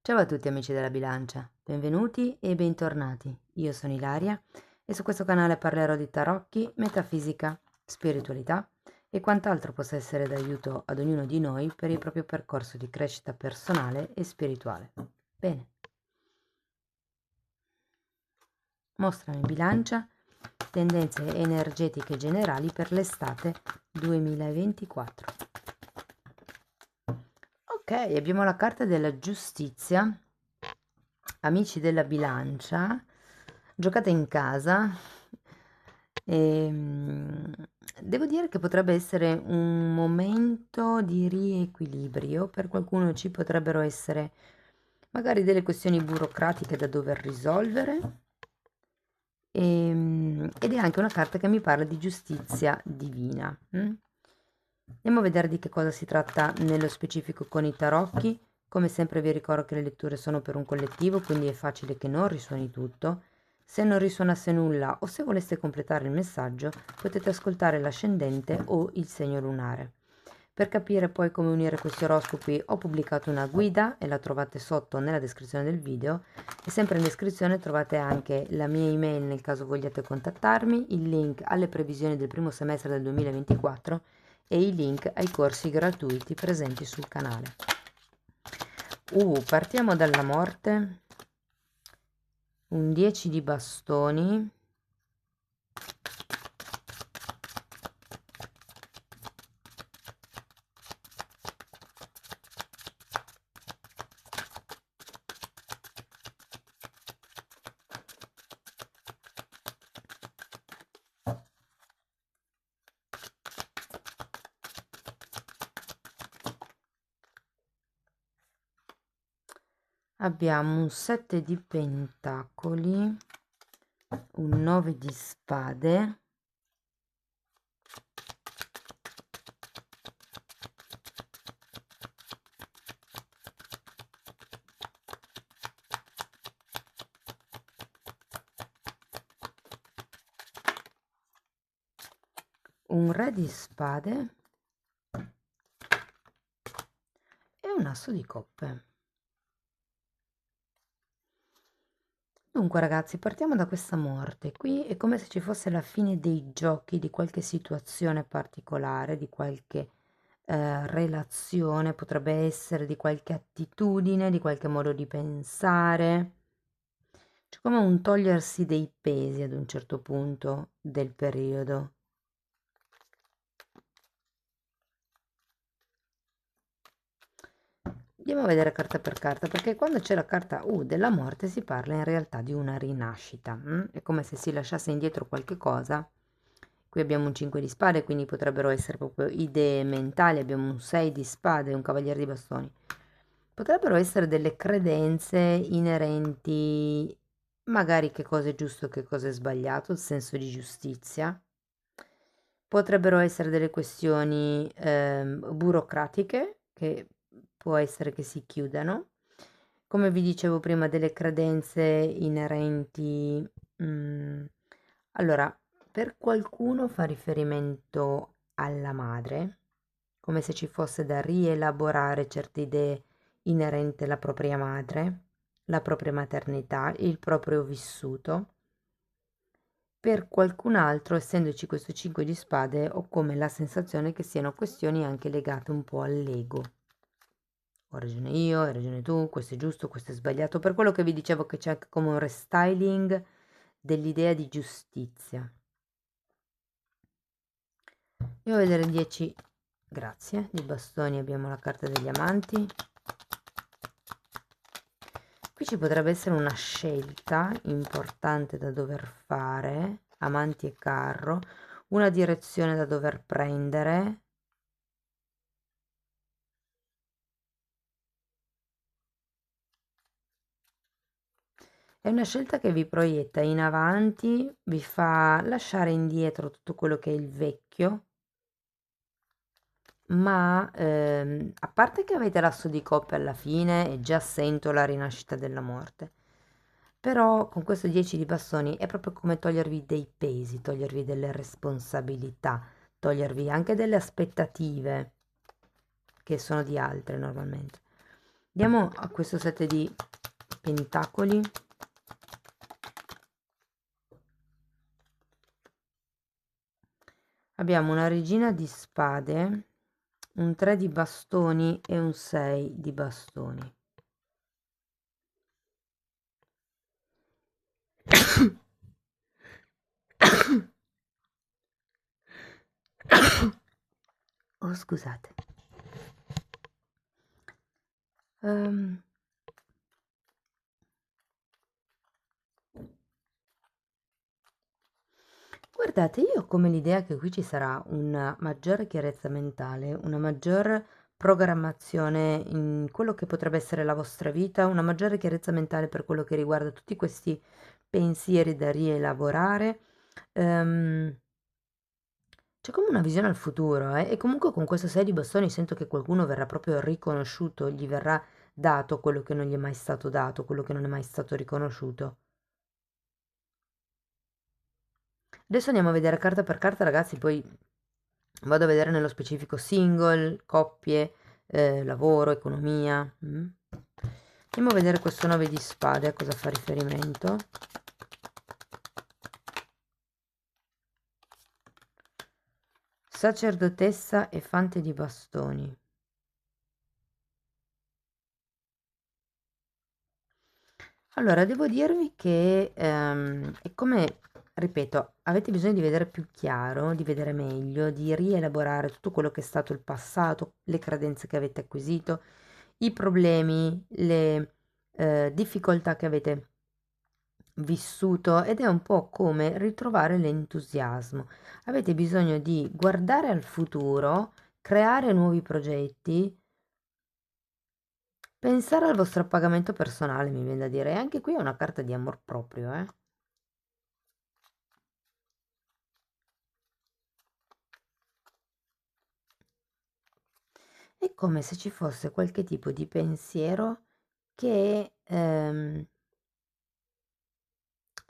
Ciao a tutti amici della bilancia, benvenuti e bentornati. Io sono Ilaria e su questo canale parlerò di tarocchi, metafisica, spiritualità e quant'altro possa essere d'aiuto ad ognuno di noi per il proprio percorso di crescita personale e spirituale. Bene, mostrano in bilancia tendenze energetiche generali per l'estate 2024. Ok, abbiamo la carta della giustizia. Amici della bilancia, giocate in casa. Ehm, Devo dire che potrebbe essere un momento di riequilibrio. Per qualcuno ci potrebbero essere magari delle questioni burocratiche da dover risolvere. Ed è anche una carta che mi parla di giustizia divina. Andiamo a vedere di che cosa si tratta nello specifico con i tarocchi. Come sempre vi ricordo che le letture sono per un collettivo, quindi è facile che non risuoni tutto. Se non risuonasse nulla o se voleste completare il messaggio, potete ascoltare l'ascendente o il segno lunare. Per capire poi come unire questi oroscopi ho pubblicato una guida e la trovate sotto nella descrizione del video e sempre in descrizione trovate anche la mia email nel caso vogliate contattarmi, il link alle previsioni del primo semestre del 2024 e i link ai corsi gratuiti presenti sul canale. Partiamo dalla morte. Un 10 di bastoni. Abbiamo un 7 di pentacoli, un 9 di spade, un re di spade e un asso di coppe. Dunque ragazzi, partiamo da questa morte. Qui è come se ci fosse la fine dei giochi, di qualche situazione particolare, di qualche relazione, potrebbe essere di qualche attitudine, di qualche modo di pensare. C'è come un togliersi dei pesi ad un certo punto del periodo. Andiamo a vedere carta per carta, perché quando c'è la carta della morte si parla in realtà di una rinascita. È come se si lasciasse indietro qualche cosa. Qui abbiamo un 5 di spade, quindi potrebbero essere proprio idee mentali. Abbiamo un 6 di spade e un cavaliere di bastoni. Potrebbero essere delle credenze inerenti magari che cosa è giusto, che cosa è sbagliato, il senso di giustizia. Potrebbero essere delle questioni burocratiche che può essere che si chiudano. Come vi dicevo prima, delle credenze inerenti. Allora, per qualcuno fa riferimento alla madre, come se ci fosse da rielaborare certe idee inerenti alla propria madre, la propria maternità, il proprio vissuto. Per qualcun altro, essendoci questo 5 di spade, ho come la sensazione che siano questioni anche legate un po' all'ego. Ho ragione io, hai ragione tu, questo è giusto, questo è sbagliato. Per quello che vi dicevo che c'è anche come un restyling dell'idea di giustizia. Io a vedere 10, grazie, di bastoni abbiamo la carta degli amanti. Qui ci potrebbe essere una scelta importante da dover fare, amanti e carro, una direzione da dover prendere. È una scelta che vi proietta in avanti, vi fa lasciare indietro tutto quello che è il vecchio, ma a parte che avete l'asso di coppe alla fine e già sento la rinascita della morte, però con questo 10 di bastoni è proprio come togliervi dei pesi, togliervi delle responsabilità, togliervi anche delle aspettative che sono di altre normalmente. Andiamo a questo set di pentacoli. Abbiamo una regina di spade, un 3 di bastoni e un 6 di bastoni. Oh, scusate. Guardate, io ho come l'idea che qui ci sarà una maggiore chiarezza mentale, una maggior programmazione in quello che potrebbe essere la vostra vita, una maggiore chiarezza mentale per quello che riguarda tutti questi pensieri da rielaborare. C'è come una visione al futuro, e comunque con questo 6 di bastoni sento che qualcuno verrà proprio riconosciuto, gli verrà dato quello che non gli è mai stato dato, quello che non è mai stato riconosciuto. Adesso andiamo a vedere carta per carta, ragazzi, poi vado a vedere nello specifico single, coppie, lavoro, economia. Andiamo a vedere questo 9 di spade, a cosa fa riferimento. Sacerdotessa e fante di bastoni. Allora, devo dirvi che è come, ripeto, avete bisogno di vedere più chiaro, di vedere meglio, di rielaborare tutto quello che è stato il passato, le credenze che avete acquisito, i problemi, le difficoltà che avete vissuto, ed è un po' come ritrovare l'entusiasmo. Avete bisogno di guardare al futuro, creare nuovi progetti, pensare al vostro appagamento personale, mi viene da dire. E anche qui è una carta di amor proprio, eh. È come se ci fosse qualche tipo di pensiero che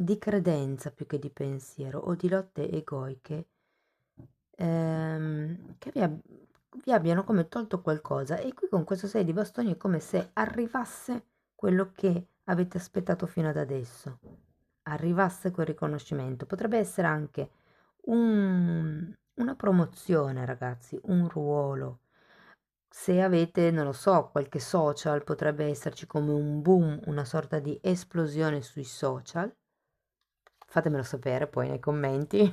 di credenza più che di pensiero o di lotte egoiche, che vi abbiano come tolto qualcosa, e qui con questo 6 di bastoni è come se arrivasse quello che avete aspettato fino ad adesso, arrivasse quel riconoscimento. Potrebbe essere anche una promozione, ragazzi, un ruolo. Se avete, non lo so, qualche social, potrebbe esserci come un boom, una sorta di esplosione sui social. Fatemelo sapere poi nei commenti.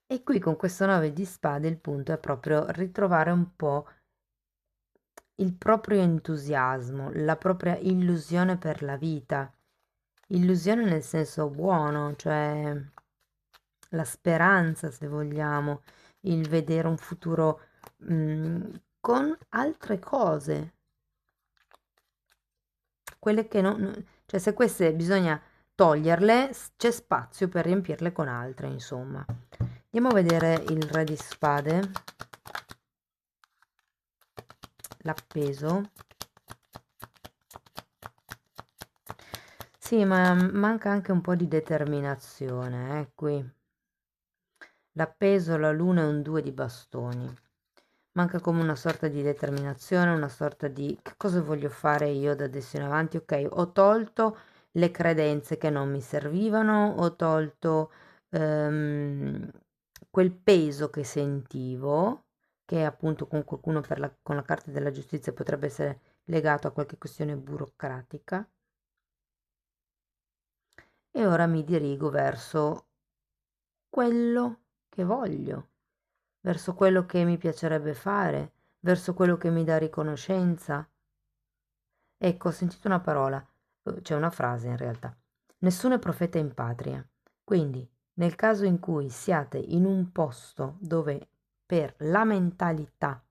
E qui con questo 9 di spade il punto è proprio ritrovare un po' il proprio entusiasmo, la propria illusione per la vita. Illusione nel senso buono, cioè la speranza, se vogliamo, il vedere un futuro con altre cose, quelle che cioè se queste bisogna toglierle, c'è spazio per riempirle con altre, insomma. Andiamo a vedere il re di spade, l'appeso. Sì, ma manca anche un po' di determinazione, qui. L'appeso, la luna e un 2 di bastoni. Manca come una sorta di determinazione, una sorta di che cosa voglio fare io da adesso in avanti. Ok, ho tolto le credenze che non mi servivano, ho tolto quel peso che sentivo, che appunto con qualcuno con la carta della giustizia potrebbe essere legato a qualche questione burocratica. E ora mi dirigo verso quello che voglio, verso quello che mi piacerebbe fare, verso quello che mi dà riconoscenza. Ecco, ho sentito una parola, c'è una frase in realtà. Nessuno è profeta in patria. Quindi, nel caso in cui siate in un posto dove per la mentalità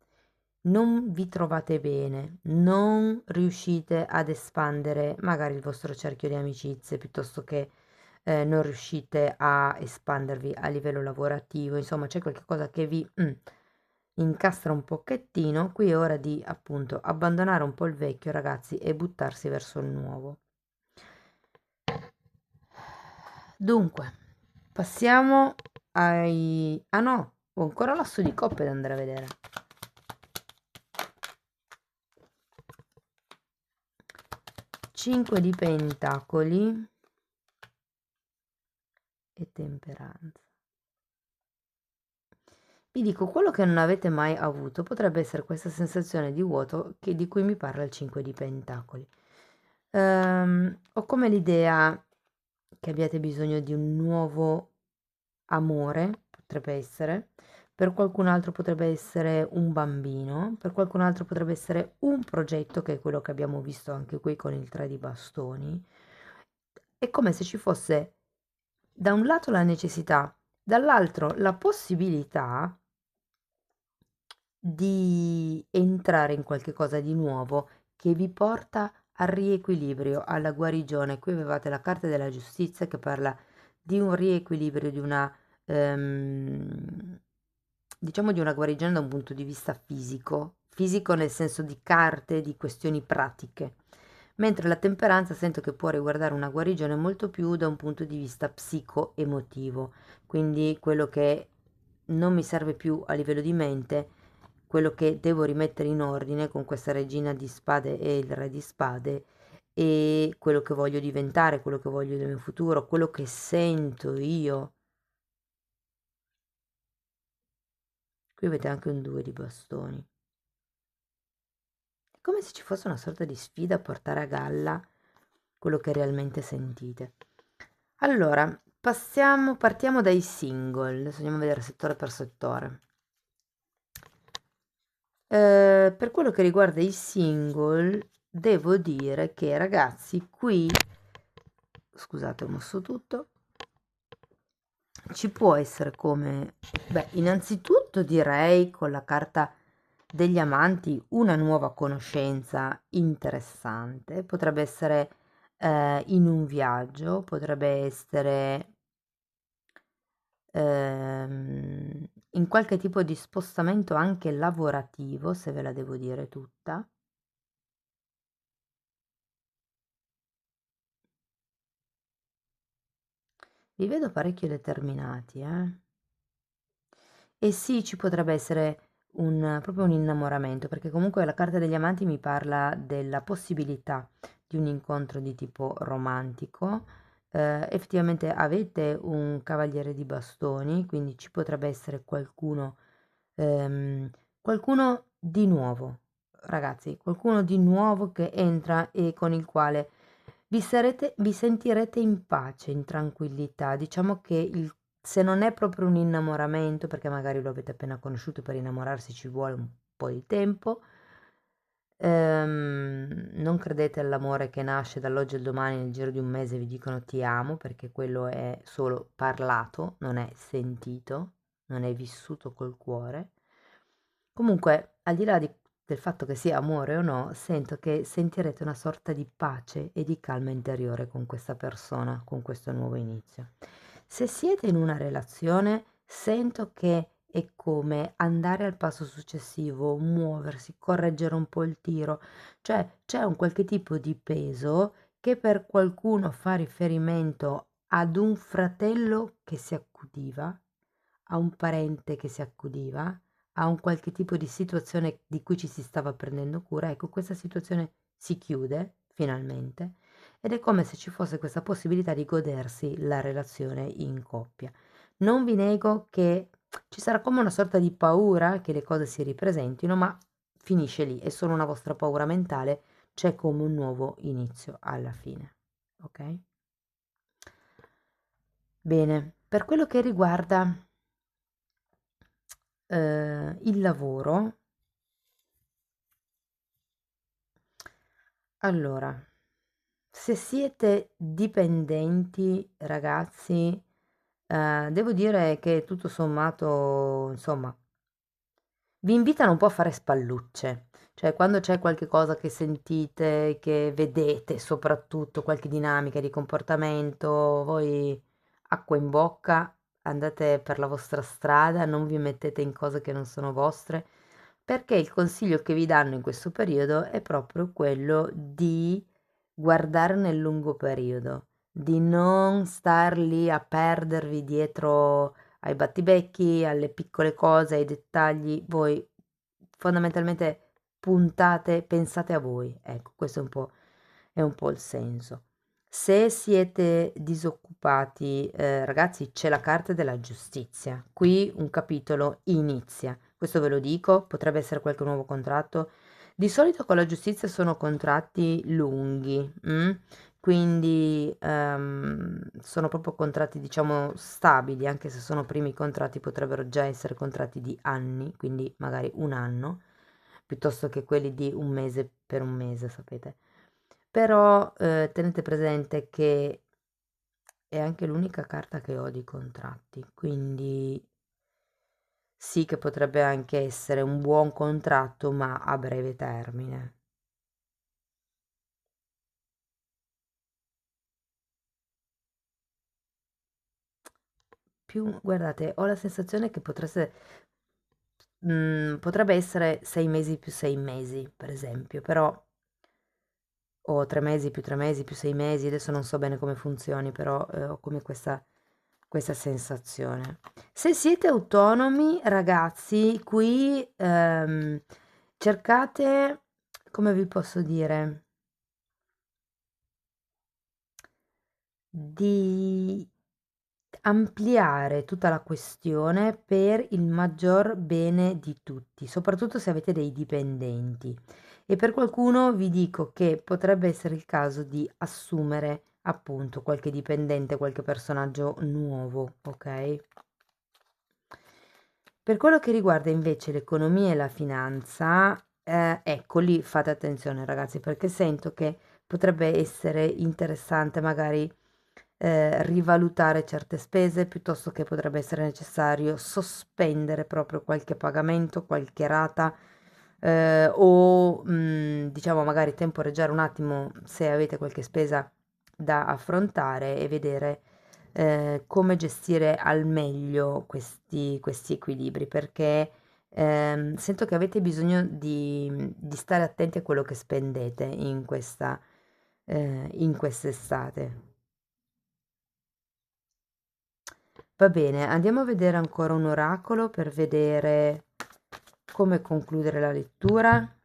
non vi trovate bene, non riuscite ad espandere magari il vostro cerchio di amicizie, piuttosto che non riuscite a espandervi a livello lavorativo, insomma c'è qualcosa che vi incastra un pochettino, qui è ora di appunto abbandonare un po' il vecchio, ragazzi, e buttarsi verso il nuovo. Dunque, passiamo ai... Ah no, ho ancora l'asso di coppe da andare a vedere. 5 di pentacoli e temperanza. Vi dico, quello che non avete mai avuto potrebbe essere questa sensazione di vuoto di cui mi parla il 5 di pentacoli. Ho come l'idea che abbiate bisogno di un nuovo amore, potrebbe essere. Per qualcun altro potrebbe essere un bambino, per qualcun altro potrebbe essere un progetto, che è quello che abbiamo visto anche qui con il 3 di bastoni. È come se ci fosse da un lato la necessità, dall'altro la possibilità di entrare in qualche cosa di nuovo che vi porta al riequilibrio, alla guarigione. Qui avevate la carta della giustizia che parla di un riequilibrio, di una, diciamo di una guarigione da un punto di vista fisico, fisico nel senso di carte, di questioni pratiche. Mentre la temperanza sento che può riguardare una guarigione molto più da un punto di vista psico-emotivo, quindi quello che non mi serve più a livello di mente, quello che devo rimettere in ordine con questa regina di spade e il re di spade, e quello che voglio diventare, quello che voglio del mio futuro, quello che sento io. Qui avete anche un 2 di bastoni. È come se ci fosse una sorta di sfida a portare a galla quello che realmente sentite. Allora, partiamo dai single. Adesso andiamo a vedere settore per settore. Per quello che riguarda i single, devo dire che ragazzi, qui, scusate, ho mosso tutto, ci può essere come, beh, innanzitutto direi con la carta degli amanti una nuova conoscenza interessante, potrebbe essere in un viaggio, potrebbe essere in qualche tipo di spostamento anche lavorativo, se ve la devo dire tutta. Vi vedo parecchio determinati, eh? E sì, ci potrebbe essere proprio un innamoramento, perché comunque la carta degli amanti mi parla della possibilità di un incontro di tipo romantico. Effettivamente avete un cavaliere di bastoni, quindi ci potrebbe essere qualcuno di nuovo, ragazzi, qualcuno di nuovo che entra e con il quale vi sentirete in pace, in tranquillità. Diciamo che se non è proprio un innamoramento, perché magari lo avete appena conosciuto, per innamorarsi ci vuole un po' di tempo, non credete all'amore che nasce dall'oggi al domani, nel giro di un mese vi dicono ti amo, perché quello è solo parlato, non è sentito, non è vissuto col cuore. Comunque, al di là del fatto che sia amore o no, sento che sentirete una sorta di pace e di calma interiore con questa persona, con questo nuovo inizio. Se siete in una relazione, sento che è come andare al passo successivo, muoversi, correggere un po' il tiro, cioè c'è un qualche tipo di peso che per qualcuno fa riferimento ad un fratello che si accudiva, a un parente che si accudiva, a un qualche tipo di situazione di cui ci si stava prendendo cura. Ecco, questa situazione si chiude finalmente ed è come se ci fosse questa possibilità di godersi la relazione in coppia. Non vi nego che ci sarà come una sorta di paura che le cose si ripresentino, ma finisce lì, è solo una vostra paura mentale, c'è come un nuovo inizio alla fine. Ok? Bene, per quello che riguarda il lavoro, allora, se siete dipendenti, ragazzi, devo dire che tutto sommato, insomma, vi invitano un po' a fare spallucce, cioè quando c'è qualche cosa che sentite, che vedete soprattutto, qualche dinamica di comportamento, voi acqua in bocca, andate per la vostra strada, non vi mettete in cose che non sono vostre, perché il consiglio che vi danno in questo periodo è proprio quello di guardare nel lungo periodo, di non star lì a perdervi dietro ai battibecchi, alle piccole cose, ai dettagli. Voi fondamentalmente pensate a voi. Ecco, questo è un po' è un po' il senso. Se siete disoccupati, ragazzi, c'è la carta della giustizia. Qui un capitolo inizia. Questo ve lo dico, potrebbe essere qualche nuovo contratto. Di solito con la giustizia sono contratti lunghi, quindi sono proprio contratti, diciamo, stabili, anche se sono primi contratti, potrebbero già essere contratti di anni, quindi magari un anno, piuttosto che quelli di un mese per un mese, sapete. Però tenete presente che è anche l'unica carta che ho di contratti, quindi sì che potrebbe anche essere un buon contratto, ma a breve termine. Più, guardate, ho la sensazione che potrebbe essere 6 mesi più 6 mesi, per esempio, però o 3 mesi più 3 mesi più 6 mesi, adesso non so bene come funzioni, però ho come questa sensazione. Se siete autonomi, ragazzi, qui cercate, come vi posso dire, di ampliare tutta la questione per il maggior bene di tutti, soprattutto se avete dei dipendenti. E per qualcuno vi dico che potrebbe essere il caso di assumere appunto qualche dipendente, qualche personaggio nuovo, ok? Per quello che riguarda invece l'economia e la finanza, ecco lì fate attenzione ragazzi, perché sento che potrebbe essere interessante magari rivalutare certe spese, piuttosto che potrebbe essere necessario sospendere proprio qualche pagamento, qualche rata, o diciamo magari temporeggiare un attimo se avete qualche spesa da affrontare e vedere come gestire al meglio questi equilibri, perché sento che avete bisogno di stare attenti a quello che spendete in quest'estate. Va bene, andiamo a vedere ancora un oracolo per vedere come concludere la lettura.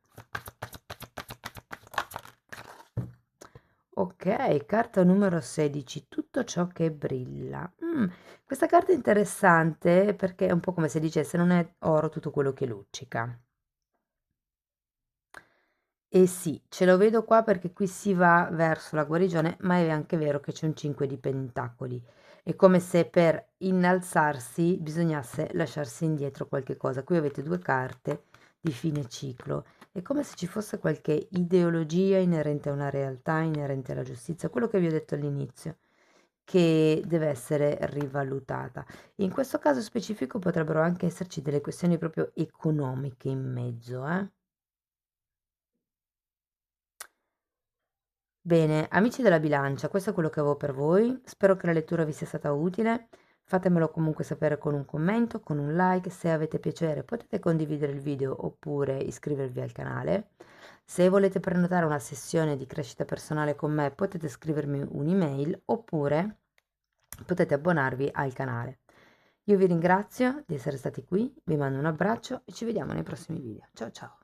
Ok, carta numero 16, tutto ciò che brilla. Questa carta è interessante perché è un po' come se dicesse non è oro tutto quello che luccica. E sì, ce lo vedo qua perché qui si va verso la guarigione, ma è anche vero che c'è un 5 di pentacoli. È come se per innalzarsi bisognasse lasciarsi indietro qualche cosa. Qui avete due carte di fine ciclo. È come se ci fosse qualche ideologia inerente a una realtà, inerente alla giustizia, quello che vi ho detto all'inizio, che deve essere rivalutata. In questo caso specifico potrebbero anche esserci delle questioni proprio economiche in mezzo, eh? Bene, amici della bilancia, questo è quello che avevo per voi. Spero che la lettura vi sia stata utile. Fatemelo comunque sapere con un commento, con un like. Se avete piacere potete condividere il video oppure iscrivervi al canale. Se volete prenotare una sessione di crescita personale con me potete scrivermi un'email oppure potete abbonarvi al canale. Io vi ringrazio di essere stati qui, vi mando un abbraccio e ci vediamo nei prossimi video. Ciao ciao!